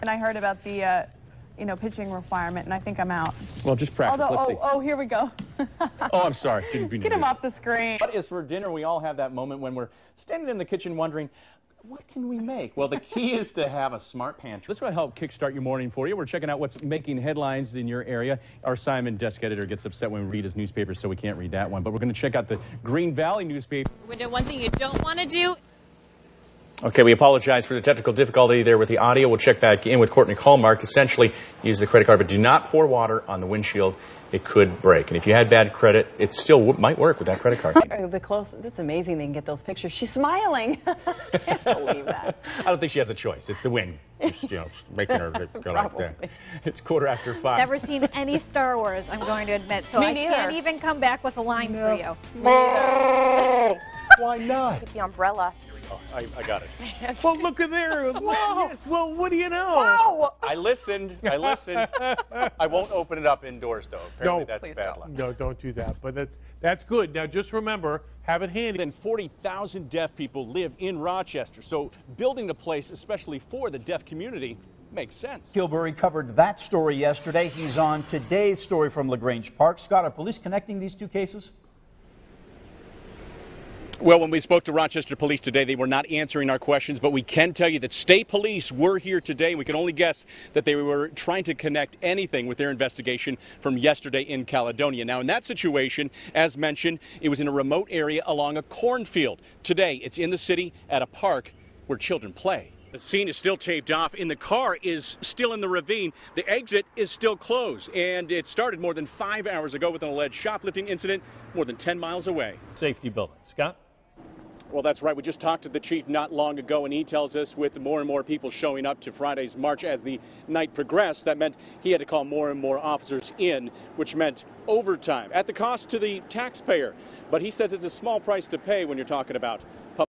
And I heard about the, pitching requirement, and I think I'm out. Well, just practice. Although, Let's see. oh, here we go. Oh, I'm sorry. Didn't mean to Get him do that. off the screen. What is for dinner? We all have that moment when we're standing in the kitchen wondering, what can we make? Well, the key is to have a smart pantry. This will help kickstart your morning for you. We're checking out what's making headlines in your area. Our Simon desk editor gets upset when we read his newspaper, so we can't read that one. But we're going to check out the Green Valley newspaper. One thing you don't want to do. Okay, we apologize for the technical difficulty there with the audio. We'll check back in with Courtney Hallmark. Essentially, use the credit card, but do not pour water on the windshield. It could break. And if you had bad credit, it still might work with that credit card. The close. It's amazing they can get those pictures. She's smiling. I can't believe that. I don't think she has a choice. It's the wind, making her go like that. It's 5:15. Never seen any Star Wars, I'm going to admit, so I can't even come back with a line for you. Why not? Get the umbrella. Oh, I got it. Well, look at there. Yes, well, what do you know? Whoa! I listened. I won't open it up indoors, though. Apparently, that's bad luck. No, don't do that. But that's good. Now, just remember, have it handy. Than 40,000 deaf people live in Rochester, so building a place especially for the deaf community makes sense. Kilbury covered that story yesterday. He's on today's story from LaGrange Park. Scott, are police connecting these two cases? Well, when we spoke to Rochester Police today, they were not answering our questions, but we can tell you that state police were here today. We can only guess that they were trying to connect anything with their investigation from yesterday in Caledonia. Now, in that situation, as mentioned, it was in a remote area along a cornfield. Today, it's in the city at a park where children play. The scene is still taped off, and the car is still in the ravine. The exit is still closed, and it started more than 5 hours ago with an alleged shoplifting incident more than 10 miles away. Safety building. Scott? Well, that's right. We just talked to the chief not long ago, and he tells us with more and more people showing up to Friday's march as the night progressed, that meant he had to call more and more officers in, which meant overtime at the cost to the taxpayer. But he says it's a small price to pay when you're talking about